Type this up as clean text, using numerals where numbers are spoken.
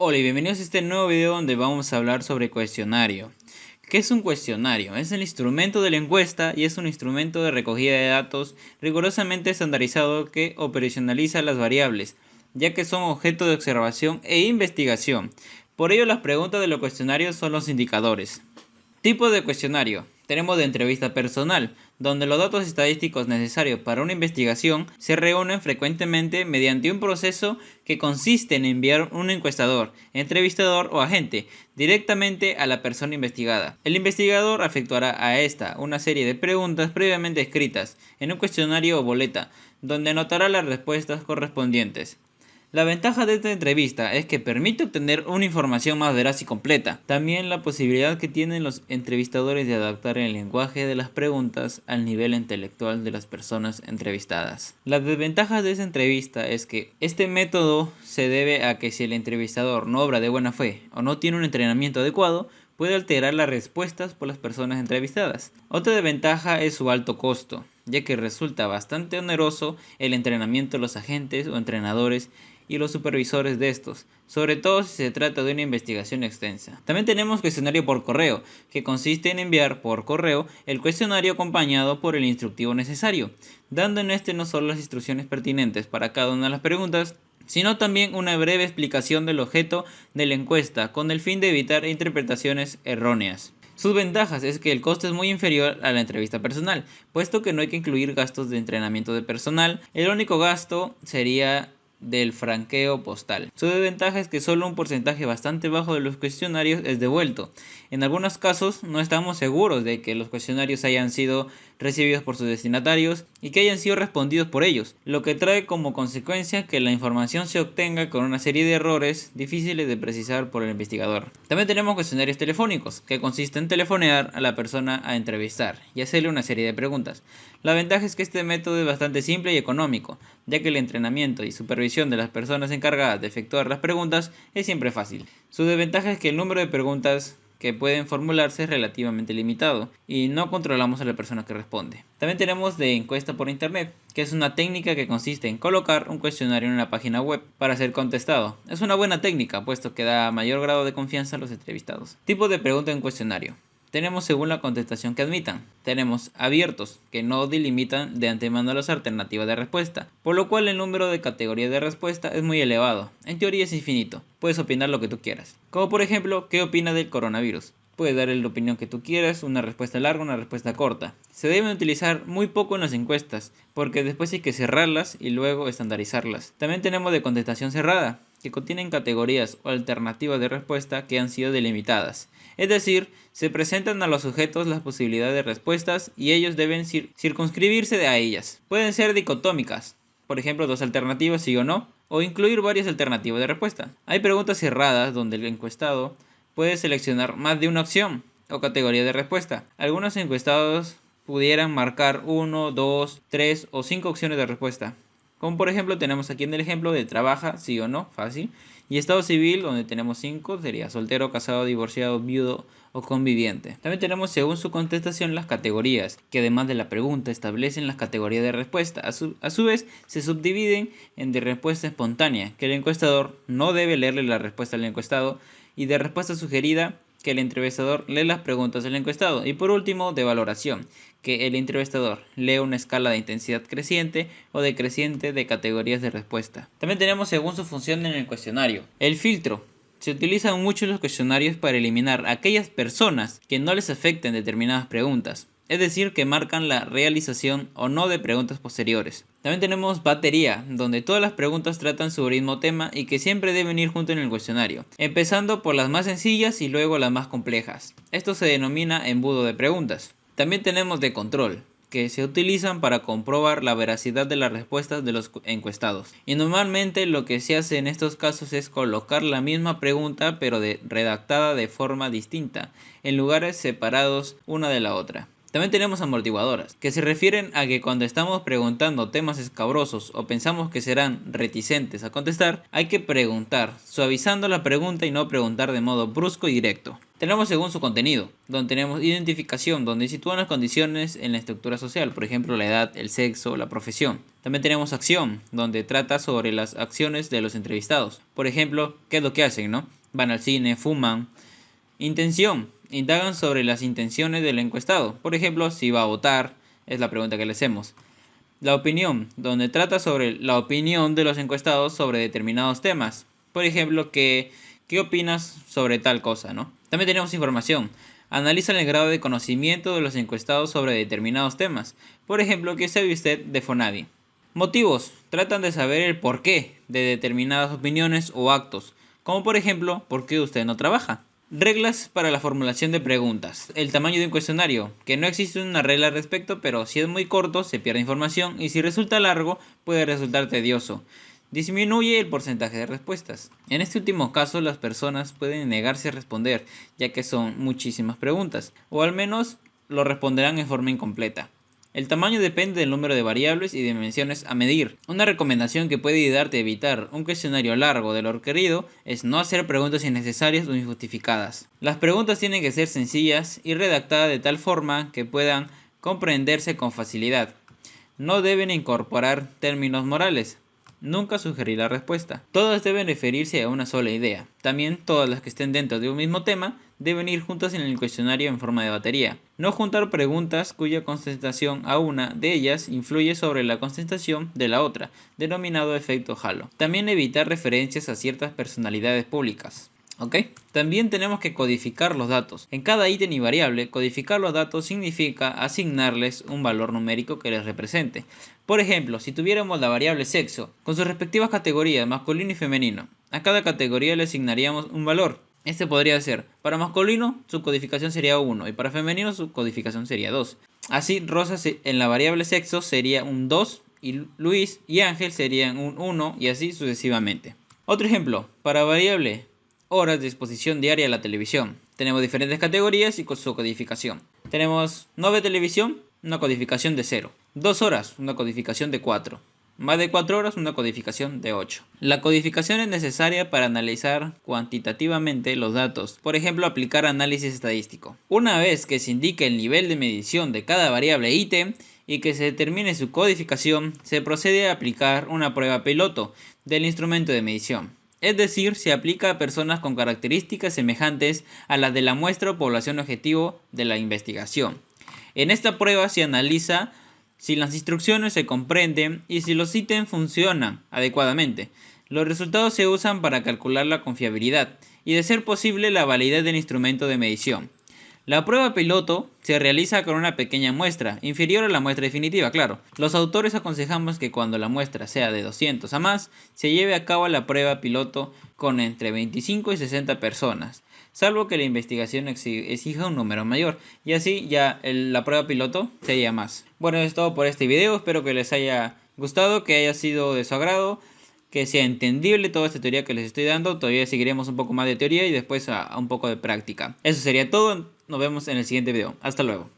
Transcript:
Hola y bienvenidos a este nuevo video donde vamos a hablar sobre cuestionario. ¿Qué es un cuestionario? Es el instrumento de la encuesta y es un instrumento de recogida de datos rigurosamente estandarizado que operacionaliza las variables, ya que son objeto de observación e investigación. Por ello, las preguntas de los cuestionarios son los indicadores. Tipo de cuestionario. Tenemos de entrevista personal, donde los datos estadísticos necesarios para una investigación se reúnen frecuentemente mediante un proceso que consiste en enviar un encuestador, entrevistador o agente directamente a la persona investigada. El investigador efectuará a esta una serie de preguntas previamente escritas en un cuestionario o boleta, donde anotará las respuestas correspondientes. La ventaja de esta entrevista es que permite obtener una información más veraz y completa. También la posibilidad que tienen los entrevistadores de adaptar el lenguaje de las preguntas al nivel intelectual de las personas entrevistadas. Las desventajas de esta entrevista es que este método se debe a que si el entrevistador no obra de buena fe o no tiene un entrenamiento adecuado, puede alterar las respuestas por las personas entrevistadas. Otra desventaja es su alto costo, ya que resulta bastante oneroso el entrenamiento de los agentes o entrenadores y los supervisores de estos, sobre todo si se trata de una investigación extensa. También tenemos cuestionario por correo, que consiste en enviar por correo el cuestionario acompañado por el instructivo necesario, dando en este no solo las instrucciones pertinentes para cada una de las preguntas, sino también una breve explicación del objeto de la encuesta con el fin de evitar interpretaciones erróneas. Sus ventajas es que el costo es muy inferior a la entrevista personal, puesto que no hay que incluir gastos de entrenamiento de personal. El único gasto sería del franqueo postal. Su desventaja es que solo un porcentaje bastante bajo de los cuestionarios es devuelto. En algunos casos no estamos seguros de que los cuestionarios hayan sido recibidos por sus destinatarios y que hayan sido respondidos por ellos, lo que trae como consecuencia que la información se obtenga con una serie de errores difíciles de precisar por el investigador. También tenemos cuestionarios telefónicos, que consisten en telefonear a la persona a entrevistar y hacerle una serie de preguntas. La ventaja es que este método es bastante simple y económico, ya que el entrenamiento y supervisión de las personas encargadas de efectuar las preguntas es siempre fácil. Su desventaja es que el número de preguntas que pueden formularse es relativamente limitado y no controlamos a la persona que responde. También tenemos de encuesta por internet, que es una técnica que consiste en colocar un cuestionario en una página web para ser contestado. Es una buena técnica, puesto que da mayor grado de confianza a los entrevistados. Tipo de pregunta en cuestionario. Tenemos según la contestación que admitan. Tenemos abiertos, que no delimitan de antemano las alternativas de respuesta, por lo cual el número de categorías de respuesta es muy elevado. En teoría es infinito, puedes opinar lo que tú quieras. Como por ejemplo, ¿qué opinas del coronavirus? Puedes dar la opinión que tú quieras, una respuesta larga, una respuesta corta. Se deben utilizar muy poco en las encuestas, porque después hay que cerrarlas y luego estandarizarlas. También tenemos de contestación cerrada, que contienen categorías o alternativas de respuesta que han sido delimitadas. Es decir, se presentan a los sujetos las posibilidades de respuestas y ellos deben circunscribirse a ellas. Pueden ser dicotómicas, por ejemplo, dos alternativas sí o no, o incluir varias alternativas de respuesta. Hay preguntas cerradas donde el encuestado puede seleccionar más de una opción o categoría de respuesta. Algunos encuestados pudieran marcar 1, 2, 3 o 5 opciones de respuesta. Como por ejemplo tenemos aquí en el ejemplo de trabaja, sí o no, fácil. Y estado civil, donde tenemos 5, sería soltero, casado, divorciado, viudo o conviviente. También tenemos según su contestación las categorías, que además de la pregunta establecen las categorías de respuesta. A su vez, se subdividen en de respuesta espontánea, que el encuestador no debe leerle la respuesta al encuestado, y de respuesta sugerida, que el entrevistador lee las preguntas del encuestado. Y por último, de valoración, que el entrevistador lee una escala de intensidad creciente o decreciente de categorías de respuesta. También tenemos según su función en el cuestionario. El filtro. Se utilizan mucho los cuestionarios para eliminar a aquellas personas que no les afecten determinadas preguntas, es decir, que marcan la realización o no de preguntas posteriores. También tenemos batería, donde todas las preguntas tratan sobre el mismo tema y que siempre deben ir junto en el cuestionario, empezando por las más sencillas y luego las más complejas. Esto se denomina embudo de preguntas. También tenemos de control, que se utilizan para comprobar la veracidad de las respuestas de los encuestados. Y normalmente lo que se hace en estos casos es colocar la misma pregunta pero redactada de forma distinta, en lugares separados una de la otra. También tenemos amortiguadoras, que se refieren a que cuando estamos preguntando temas escabrosos o pensamos que serán reticentes a contestar, hay que preguntar, suavizando la pregunta y no preguntar de modo brusco y directo. Tenemos según su contenido, donde tenemos identificación, donde sitúan las condiciones en la estructura social, por ejemplo la edad, el sexo, la profesión. También tenemos acción, donde trata sobre las acciones de los entrevistados, por ejemplo, qué es lo que hacen, ¿no? Van al cine, fuman. Intención, indagan sobre las intenciones del encuestado, por ejemplo, si va a votar, es la pregunta que le hacemos. La opinión, donde trata sobre la opinión de los encuestados sobre determinados temas, por ejemplo, ¿qué opinas sobre tal cosa, no? También tenemos información. Analizan el grado de conocimiento de los encuestados sobre determinados temas. Por ejemplo, ¿qué sabe usted de Fonavi? Motivos. Tratan de saber el porqué de determinadas opiniones o actos, como por ejemplo, ¿por qué usted no trabaja? Reglas para la formulación de preguntas. El tamaño de un cuestionario, que no existe una regla al respecto, pero si es muy corto se pierde información y si resulta largo puede resultar tedioso. Disminuye el porcentaje de respuestas. En este último caso las personas pueden negarse a responder, ya que son muchísimas preguntas, o al menos lo responderán en forma incompleta. El tamaño depende del número de variables y dimensiones a medir. Una recomendación que puede ayudarte a evitar un cuestionario largo de lo requerido es no hacer preguntas innecesarias o injustificadas. Las preguntas tienen que ser sencillas y redactadas de tal forma que puedan comprenderse con facilidad. No deben incorporar términos morales. Nunca sugerir la respuesta. Todas deben referirse a una sola idea. También todas las que estén dentro de un mismo tema deben ir juntas en el cuestionario en forma de batería. No juntar preguntas cuya contestación a una de ellas influye sobre la contestación de la otra, denominado efecto halo. También evitar referencias a ciertas personalidades públicas. ¿Ok? También tenemos que codificar los datos. En cada ítem y variable, codificar los datos significa asignarles un valor numérico que les represente. Por ejemplo, si tuviéramos la variable sexo, con sus respectivas categorías masculino y femenino, a cada categoría le asignaríamos un valor. Este podría ser, para masculino su codificación sería 1 y para femenino su codificación sería 2. Así, Rosa en la variable sexo sería un 2 y Luis y Ángel serían un 1 y así sucesivamente. Otro ejemplo, para variable horas de exposición diaria a la televisión. Tenemos diferentes categorías y con su codificación. Tenemos 9 televisión, una codificación de 0. 2 horas, una codificación de 4. Más de 4 horas, una codificación de 8. La codificación es necesaria para analizar cuantitativamente los datos, por ejemplo, aplicar análisis estadístico. Una vez que se indique el nivel de medición de cada variable ítem y que se determine su codificación, se procede a aplicar una prueba piloto del instrumento de medición. Es decir, se aplica a personas con características semejantes a las de la muestra o población objetivo de la investigación. En esta prueba se analiza si las instrucciones se comprenden y si los ítems funcionan adecuadamente. Los resultados se usan para calcular la confiabilidad y, de ser posible, la validez del instrumento de medición. La prueba piloto se realiza con una pequeña muestra, inferior a la muestra definitiva, claro. Los autores aconsejamos que cuando la muestra sea de 200 a más, se lleve a cabo la prueba piloto con entre 25 y 60 personas, salvo que la investigación exija un número mayor, y así ya la prueba piloto sería más. Bueno, eso es todo por este video, espero que les haya gustado, que haya sido de su agrado, que sea entendible toda esta teoría que les estoy dando. Todavía seguiremos un poco más de teoría y después a un poco de práctica. Eso sería todo, nos vemos en el siguiente video. Hasta luego.